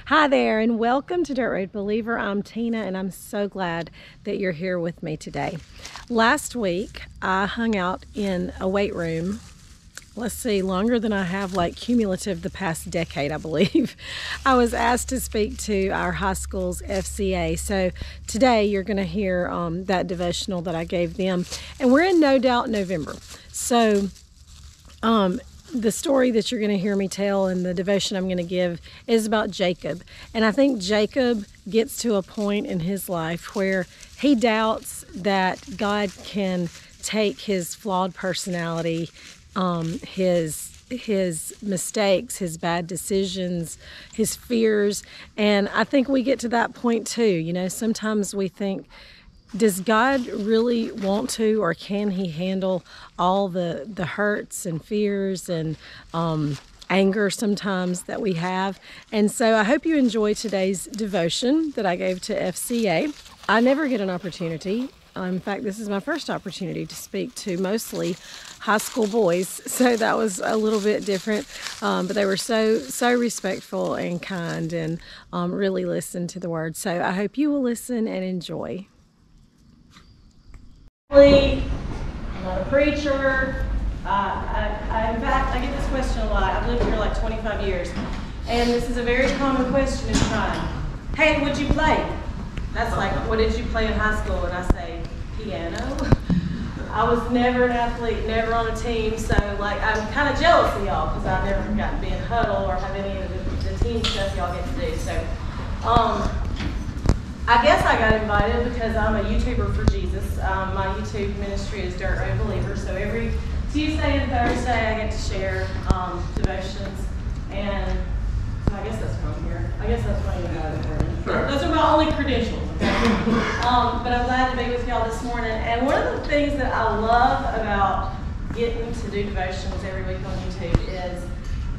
Hi there, and welcome to Dirt Road Believer. I'm Tina, and I'm so glad that you're here with me today. Last week, I hung out in a weight room, longer than I have, like cumulative the past decade, I believe. I was asked to speak to our high school's FCA. So today you're going to hear that devotional that I gave them. And we're in No Doubt November. So the story that you're going to hear me tell and the devotion I'm going to give is about Jacob. And I think Jacob gets to a point in his life where he doubts that God can take his flawed personality, his mistakes, his bad decisions, his fears. And I think we get to that point too. You know, sometimes we think, does God really want to, or can he handle all the hurts and fears and anger sometimes that we have? And so I hope you enjoy today's devotion that I gave to FCA. I never get an opportunity. In fact, this is my first opportunity to speak to mostly high school boys, so that was a little bit different. But they were so respectful and kind, and really listened to the word. So I hope you will listen and enjoy. I'm not a preacher. In fact, I get this question a lot. I've lived here like 25 years, and this is a very common question in time. Hey, what'd you play? That's like, what did you play in high school? And I say, piano. I was never an athlete, never on a team, so like I'm kind of jealous of y'all because I never got to be in huddle or have any of the team stuff y'all get to do. So, I guess I got invited because I'm a YouTuber for Jesus. My YouTube ministry is Dirt Road Believer, so every Tuesday and Thursday I get to share devotions, and so I guess that's why I'm here. I guess that's why you invited me. Sure. Those are my only credentials, okay? But I'm glad to be with y'all this morning, and one of the things that I love about getting to do devotions every week on YouTube is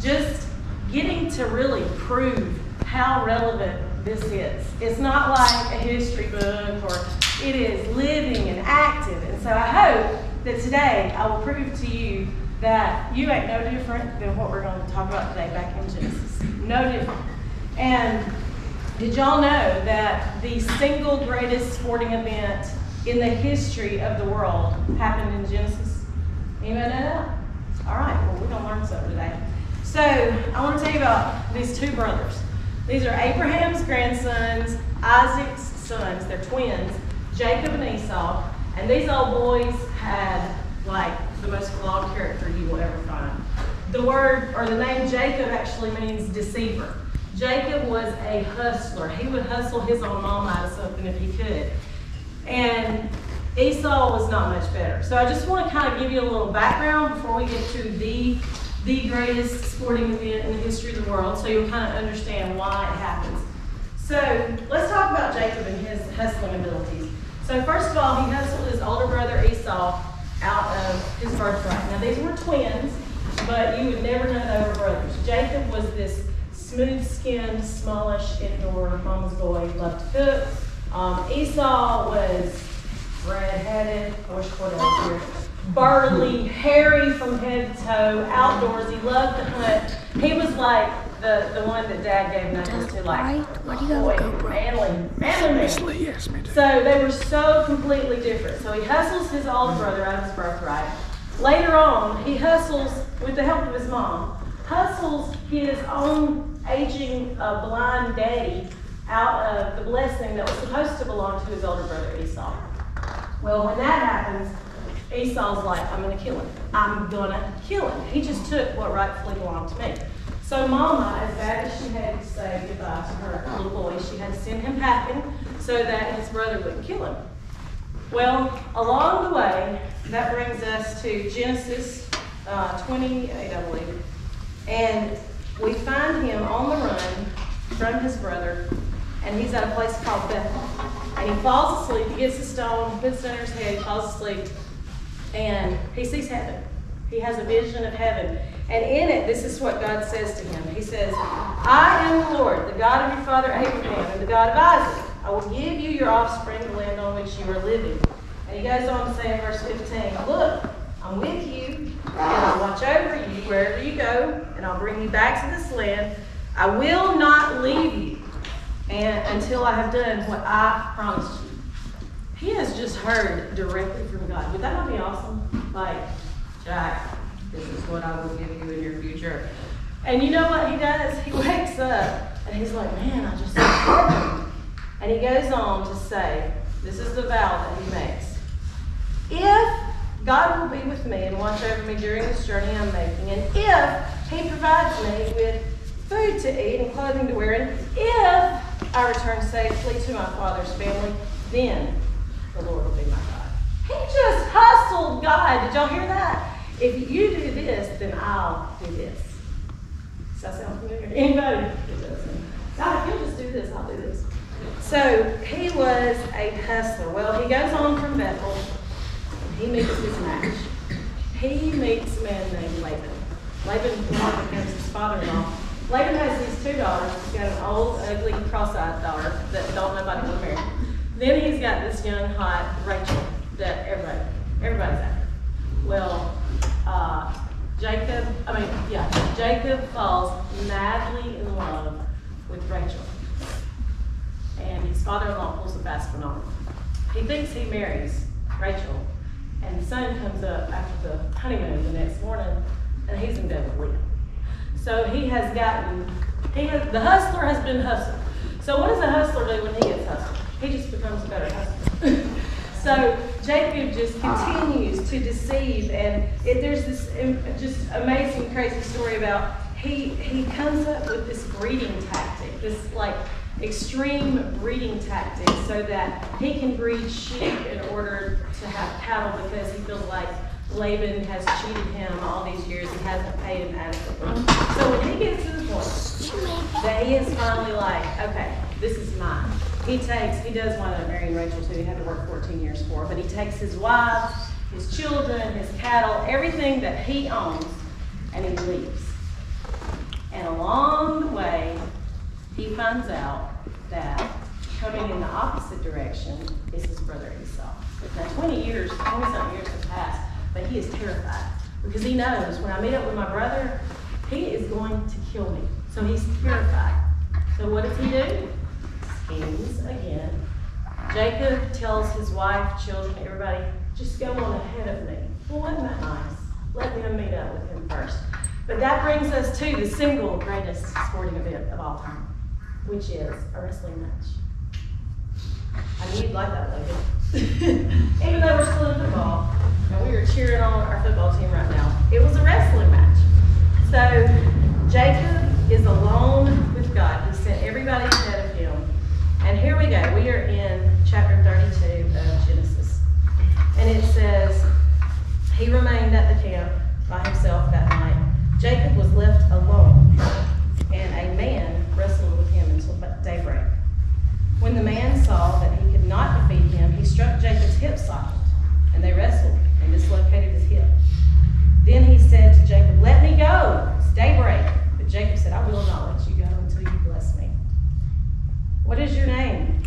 just getting to really prove how relevant this is. It's not like a history book, or it is living and active. And so I hope that today I will prove to you that you ain't no different than what we're going to talk about today back in Genesis. No different. And did y'all know that the single greatest sporting event in the history of the world happened in Genesis? Anybody know that? All right, well, we're going to learn something today. So I want to tell you about these two brothers. These are Abraham's grandsons, Isaac's sons. They're twins, Jacob and Esau. And these old boys had like the most flawed character you will ever find. The word, or the name Jacob, actually means deceiver. Jacob was a hustler. He would hustle his own mom out of something if he could. And Esau was not much better. So I just want to kind of give you a little background before we get to the greatest sporting event in the history of the world, so you'll kind of understand why it happens. So let's talk about Jacob and his hustling abilities. So first of all, he hustled his older brother Esau out of his birthright. Now these were twins, but you would never know they were brothers. Jacob was this smooth-skinned, smallish, indoor mama's boy, loved to cook. Esau was red-headed, I wish Cordell was here, burly, hairy from head to toe, outdoors. He loved to hunt. He was like the one that Dad gave knuckles to, like, manly man. So they were so completely different. So he hustles his older brother out of his birthright. Later on, he hustles, with the help of his mom, hustles his own aging blind daddy out of the blessing that was supposed to belong to his older brother Esau. Well, when that happens, Esau's like, I'm going to kill him. I'm going to kill him. He just took what rightfully belonged to me. So Mama, as bad as she had to say goodbye to her little boy, she had to send him packing so that his brother wouldn't kill him. Well, along the way, that brings us to Genesis 28, I believe. And we find him on the run from his brother, and he's at a place called Bethel. And he falls asleep. He gets a stone, puts it under his head, he falls asleep, and he sees heaven. He has a vision of heaven. And in it, this is what God says to him. He says, I am the Lord, the God of your father Abraham, and the God of Isaac. I will give you your offspring, the land on which you are living. And he goes on to say in verse 15, look, I'm with you, and I'll watch over you wherever you go, and I'll bring you back to this land. I will not leave you and until I have done what I promised you. He has just heard directly from God. Would that not be awesome? Like, Jack, this is what I will give you in your future. And you know what he does? He wakes up and he's like, man, I just saw heaven. And he goes on to say, this is the vow that he makes. If God will be with me and watch over me during this journey I'm making, and if he provides me with food to eat and clothing to wear, and if I return safely to my father's family, then the Lord will be my God. He just hustled God. Did y'all hear that? If you do this, then I'll do this. Does that sound familiar? Anybody? It doesn't. God, if you'll just do this, I'll do this. So he was a hustler. Well, he goes on from Bethel, and he meets his match. He meets a man named Laban. Laban becomes his father-in-law. Laban has these 2 daughters. He's got an old, ugly, cross-eyed daughter that don't nobody will marry. Then he's got this young, hot Rachel that everybody's after. Well, Jacob falls madly in love with Rachel. And his father-in-law pulls a fast one on him. He thinks he marries Rachel, and the sun comes up after the honeymoon the next morning, and he's in bed with Leah. So the hustler has been hustled. So what does a hustler do when he gets hustled? He just becomes a better hustler. So Jacob just continues to deceive, and there's this just amazing, crazy story about he comes up with this breeding tactic, this like extreme breeding tactic, so that he can breed sheep in order to have cattle, because he feels like Laban has cheated him all these years and hasn't paid him adequately. So when he gets to the point that he is finally like, okay, this is mine. He does wind up marrying Rachel too. He had to work 14 years for her, but he takes his wives, his children, his cattle, everything that he owns, and he leaves. And along the way, he finds out that coming in the opposite direction is his brother Esau. Now 20-something years have passed, but he is terrified because he knows when I meet up with my brother, he is going to kill me. So he's terrified. So what does he do? Schemes again. Jacob tells his wife, children, everybody, just go on ahead of me. Well, wasn't that nice? Let them meet up with him first. But that brings us to the single greatest sporting event of all time, which is a wrestling match. I knew you'd like that, lady. Even though we're still in football, and we are cheering on our football team right now, it was a wrestling match. So Jacob is alone with God. He sent everybody ahead of him. And here we go. We are in chapter 32 of Genesis. And it says, he remained at the camp by himself that night. Jacob was left alone, and a man wrestled with him until daybreak. When the man saw that he could not defeat him, he struck Jacob's hip socket, and they wrestled and dislocated his hip. Then he said to Jacob, let me go, it's daybreak. But Jacob said, I will not let you go until you bless me. What is your name?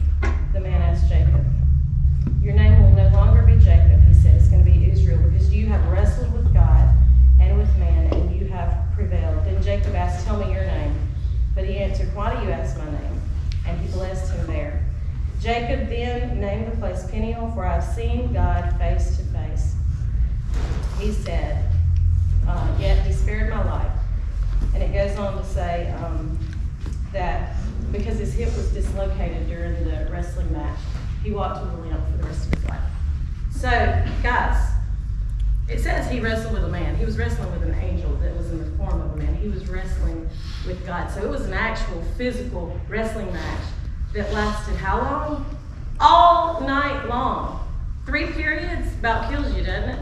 The man asked Jacob. Your name will no longer be Jacob, he said. It's going to be Israel, because you have wrestled with God and with man, and you have prevailed. Then Jacob asked, tell me your name. But he answered, why do you ask my name? And he blessed him there. Jacob then named the place Peniel, for I've seen God face to face. He said, yet he spared my life. And it goes on to say that because his hip was dislocated during the wrestling match, he walked with a limp for the rest of his life. So, guys, it says he wrestled with a man. He was wrestling with an angel that was in the form of a man. He was wrestling with God. So it was an actual physical wrestling match that lasted how long? All night long. 3 periods about kills you, doesn't it?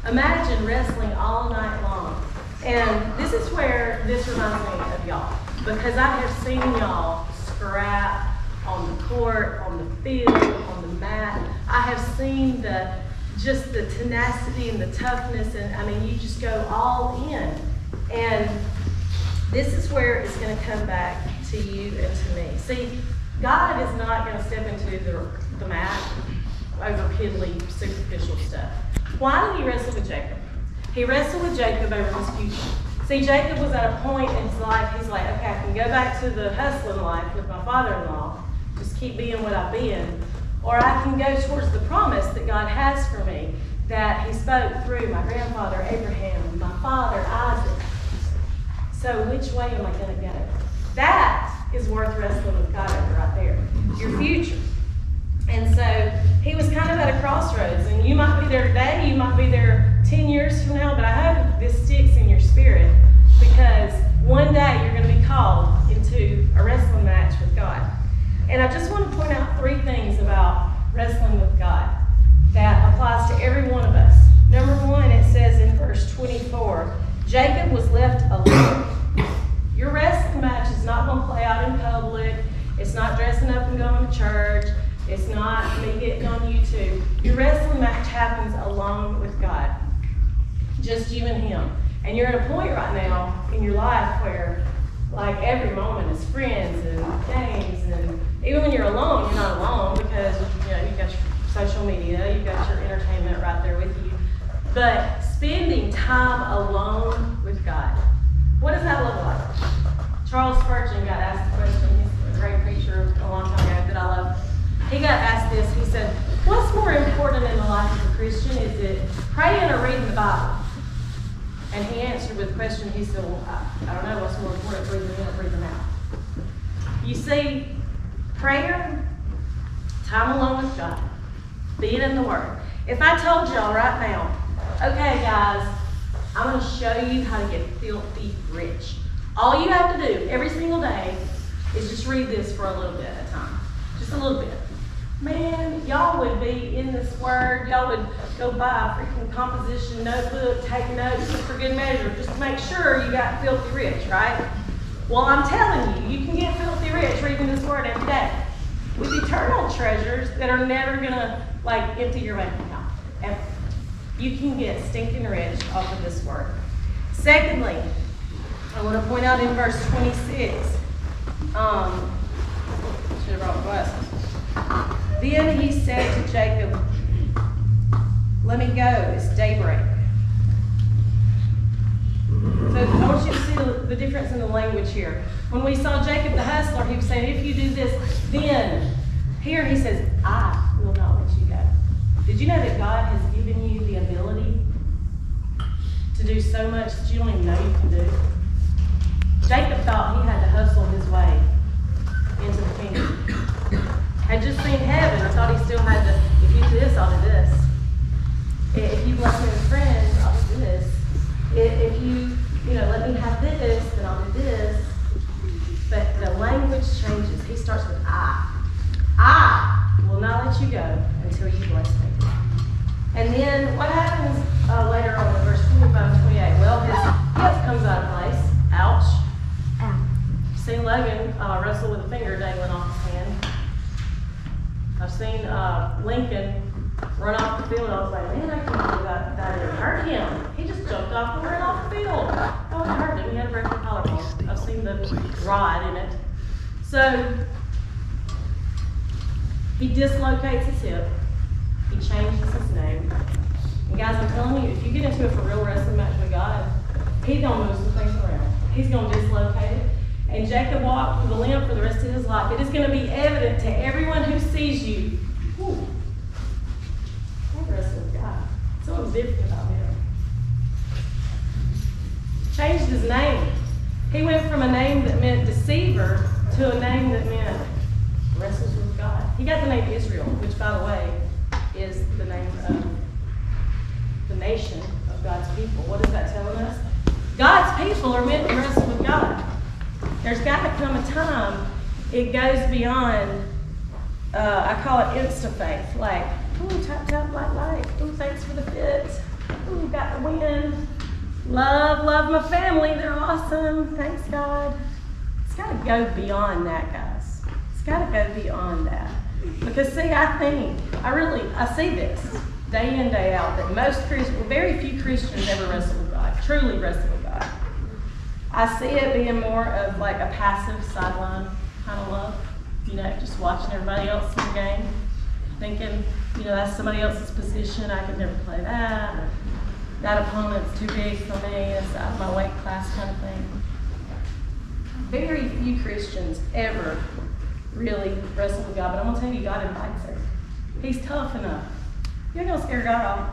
Imagine wrestling all night long. And this is where this reminds me of y'all, because I have seen y'all scrap on the court, on the field, on the mat. I have seen just the tenacity and the toughness, and I mean, you just go all in. And this is where it's going to come back to you and to me. See, God is not going to step into the mat over piddly, superficial stuff. Why did he wrestle with Jacob? He wrestled with Jacob over his future. See, Jacob was at a point in his life, he's like, okay, I can go back to the hustling life with my father-in-law, just keep being what I've been, or I can go towards the promise that God has for me, that he spoke through my grandfather Abraham, my father Isaac. So which way am I going to go? That is worth wrestling with God over right there, your future. And so he was kind of at a crossroads, and you might be there today, you might be there 10 years from now, but I hope this sticks in your spirit, because one day you're going to be called into a wrestling match with God. And I just want to point out 3 things about wrestling with God that applies to every one of us. Number 1, it says in verse 24, Jacob was left alone. Your wrestling match is not going to play out in public. It's not dressing up and going to church. It's not me getting on YouTube. Your wrestling match happens alone with God. Just you and him. And you're at a point right now in your life where, like, every moment is friends and games, and even when you're alone, you're not alone, because you've got your social media, you've got your entertainment right there with you. But spending time alone with God, what does that look like? Charles Spurgeon got asked the question. He's a great preacher a long time ago that I love. He got asked this. He said, what's more important in the life of a Christian? Is it praying or reading the Bible? And he answered with a question. He said, well, I don't know what's more important, breathing in or breathing out. You see, prayer, time alone with God, being in the Word. If I told y'all right now, okay, guys, I'm going to show you how to get filthy rich. All you have to do every single day is just read this for a little bit at a time. Just a little bit. Man, y'all would be in this Word. Y'all would go buy a freaking composition notebook, take notes just for good measure, just to make sure you got filthy rich, right? Well, I'm telling you, you can get filthy rich reading this Word every day with eternal treasures that are never going to, empty your bank account. Ever. You can get stinking rich off of this Word. Secondly, I want to point out in verse 26, should have brought glasses. Then he said to Jacob, let me go, it's daybreak. So I want you to see the difference in the language here. When we saw Jacob the hustler, he was saying, if you do this, then. Here he says, I will not let you go. Did you know that God has given you the ability to do so much that you don't even know you can do? Jacob thought he had to hustle his way into the kingdom. Had just seen heaven. I thought he still had to, if you do this, I'll do this. If you bless me with friends, I'll do this. If you let me have this, then I'll do this. But the language changes. He starts with I. I will not let you go until you bless me. And then what happens later on in verse 25 and 28? Well, his hip comes out of place. Ouch. I've seen Logan wrestle with a finger dangling off his hand. I've seen Lincoln run off the field. I was like, man, I can't believe that didn't hurt him. He just jumped off and ran off the field. Oh, it hurt him. He had a broken collarbone. I've seen the rod in it. So he dislocates his hip. He changes his name. And guys, I'm telling you, if you get into it for real wrestling match with God, he's going to move some things around. He's going to dislocate it. And Jacob walked with a limp for the rest of his life. It is going to be evident to everyone who sees you. Ooh, I wrestle with God. Something's different about him. Changed his name. He went from a name that meant deceiver to a name that meant wrestles with God. He got the name Israel, which, by the way, is the name of the nation of God's people. What is that telling us? God's people are meant to wrestle with God. There's got to come a time it goes beyond, I call it insta-faith. Like, ooh, tap, tap, like, ooh, thanks for the fit. Ooh, got the win. Love my family. They're awesome. Thanks, God. It's got to go beyond that, guys. It's got to go beyond that. Because, see, I see this day in, day out, that very few Christians ever wrestle with God, truly wrestle with God. I see it being more of like a passive sideline kind of love, just watching everybody else in the game, thinking, that's somebody else's position, I could never play that. that opponent's too big for me, it's out of my weight class kind of thing. Very few Christians ever really wrestle with God, but I'm going to tell you, God invites her. He's tough enough. You're going to scare God off.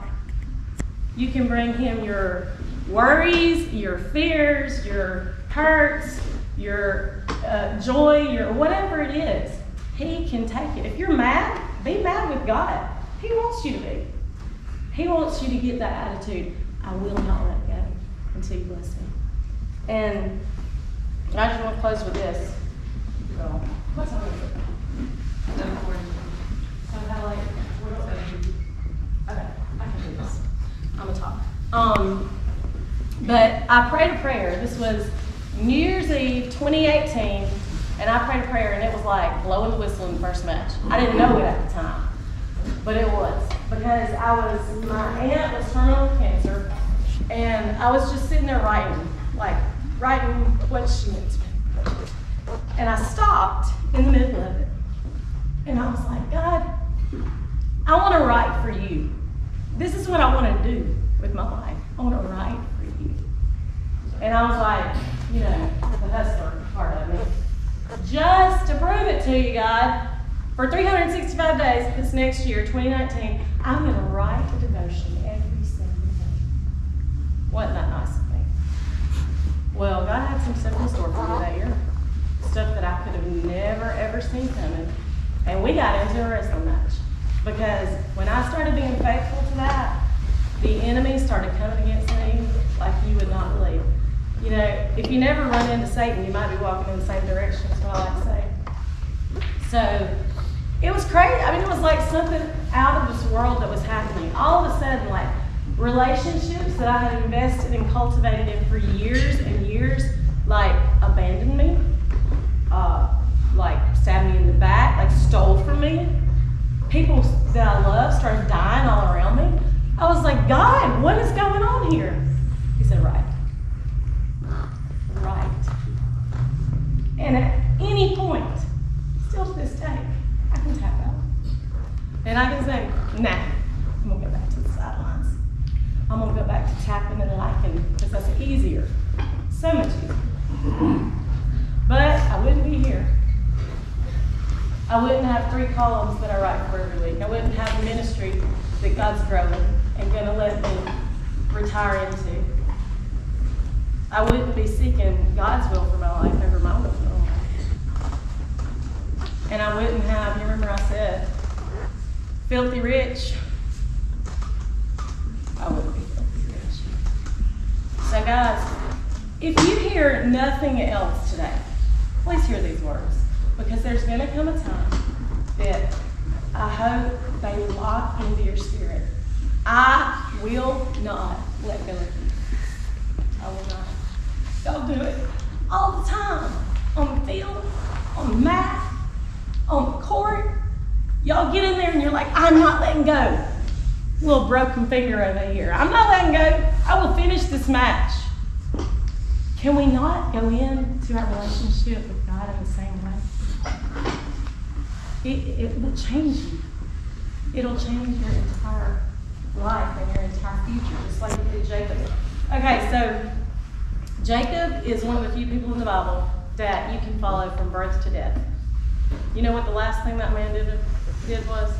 You can bring him your worries, your fears, your hurts, your joy, your whatever it is. He can take it. If you're mad, be mad with God. He wants you to be. He wants you to get that attitude. I will not let go until you bless me. And I just want to close with this. So, what's on it? Okay, I can do this. I'm going to talk. But I prayed a prayer. This was New Year's Eve 2018, and I prayed a prayer, and it was like blowing the whistle in the first match. I didn't know it at the time, but it was. Because my aunt was terminal cancer, and I was just sitting there writing what she meant to me. And I stopped in the middle of it, and I was like, God, I want to write for you. This is what I want to do with my life. I want to write for you. And I was like, the hustler part of me. Just to prove it to you, God, for 365 days this next year, 2019, I'm going to write a devotion every single day. Wasn't that nice of me? Well, God had some stuff in store for me that year. Stuff that I could have never, ever seen coming. And we got into a wrestling match. Because when I started being faithful to that, the enemy started coming against me like you would not believe. If you never run into Satan, you might be walking in the same direction, is what I like to say. So, it was crazy. It was like something out of this world that was happening. All of a sudden, like, relationships that I had invested and cultivated in for years and years, like, abandoned me, like, stabbed me in the back, like, stole from me. People that I love started dying all around me. I was like, God, what is going on here? He said, right. And at any point, still to this day, I can tap out. And I can say, nah, I'm going to go back to the sidelines. I'm going to go back to tapping and liking, because that's easier. So much easier. But I wouldn't be here. I wouldn't have 3 columns that I write for every week. I wouldn't have a ministry that God's growing and going to let me retire into. I wouldn't be seeking God's will for my life over my will for my life. And I wouldn't have, you remember I said, filthy rich. I wouldn't be filthy rich. So guys, if you hear nothing else today, please hear these words. Because there's going to come a time that I hope they lock into your spirit. I will not let go of you. I will not. Y'all do it all the time. On the field, on the mat, on the court. Y'all get in there and you're like, I'm not letting go. Little broken finger over here. I'm not letting go. I will finish this match. Can we not go into our relationship with God in the same way? It will change you. It'll change your entire life and your entire future, just like it did Jacob. Okay, so Jacob is one of the few people in the Bible that you can follow from birth to death. You know what the last thing that man did was?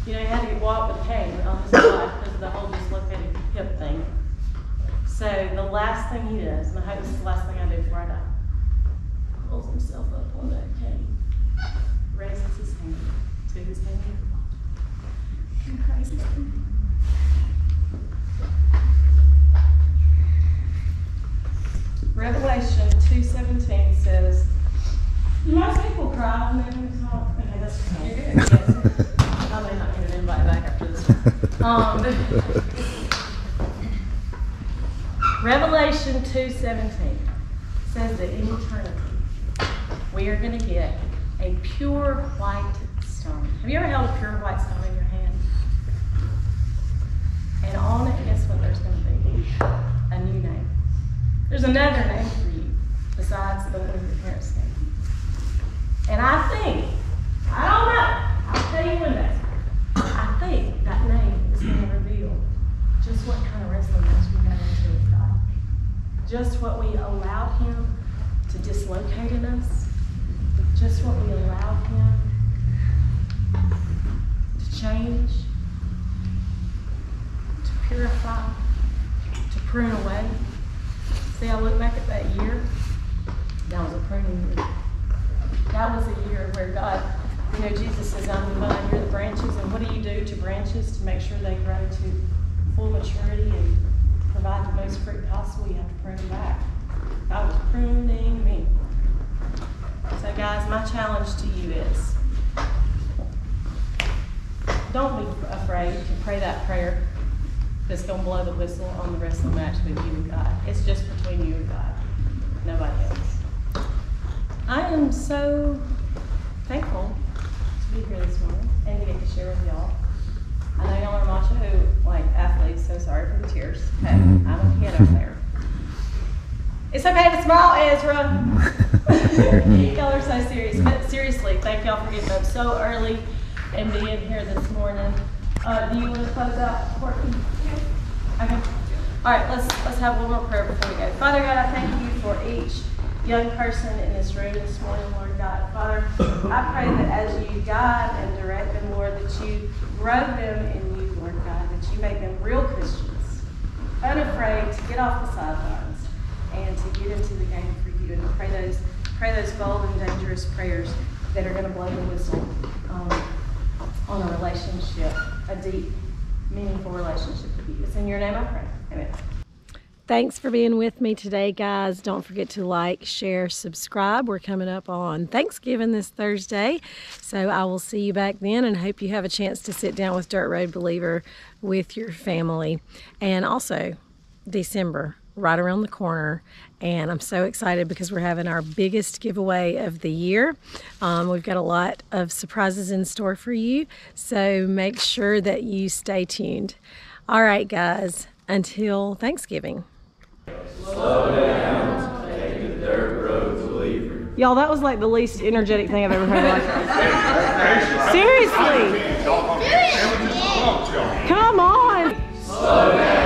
He had to walk with a cane all his life because of the whole dislocated hip thing. So the last thing he does, and I hope this is the last thing I do before I die, pulls himself up on that cane, raises his hand to his head. And praises him. Revelation 2:17 says, most people cry when they're going to talk. Okay, that's you're good. Yes. I may not get an invite back after this one. Revelation 2:17 says that in eternity we are going to get a pure white stone. Have you ever held a pure white stone in your hand? And on it, guess what there's going to be? A new name. There's another name for you besides the one your parents named. And I think, I don't know, I'll tell you one day, I think that name is going to reveal just what kind of wrestling match just what we allowed him to dislocate in us, just what we allowed him to change, to purify, to prune away. See, I look back at that year, that was a pruning year. That was a year where God, you know, Jesus says, I'm the vine, you're the branches, and what do you do to branches to make sure they grow to full maturity and provide the most fruit possible? You have to prune them back. God was pruning me. So guys, my challenge to you is, don't be afraid to pray that prayer that's going to blow the whistle on the wrestling match with you and God. It's just between you and God, nobody else. I am so thankful to be here this morning and to get to share with y'all. I know y'all are macho like athletes, so sorry for the tears. Okay, I'm a kid over there. It's okay to smile, Ezra. Y'all are so serious. But seriously, thank y'all for getting up so early and being here this morning. Do you want to close out, Courtney? Okay. All right, let's have one more prayer before we go. Father God, I thank you for each young person in this room this morning, Lord God. Father, I pray that as you guide and direct them, Lord, that you grow them in you, Lord God, that you make them real Christians, unafraid to get off the sidelines and to get into the game for you, and to pray those bold and dangerous prayers that are going to blow the whistle on a relationship, a deep, meaningful relationship with you. It's in your name I pray. Amen. Thanks for being with me today, guys. Don't forget to like, share, subscribe. We're coming up on Thanksgiving this Thursday, so I will see you back then, and hope you have a chance to sit down with Dirt Road Believer with your family. And also, December, right around the corner, and I'm so excited because we're having our biggest giveaway of the year. We've got a lot of surprises in store for you, so make sure that you stay tuned. All right, guys, until Thanksgiving. Slow down, take the dirt road believer. Y'all, that was like the least energetic thing I've ever heard. Seriously. Come on. Slow down.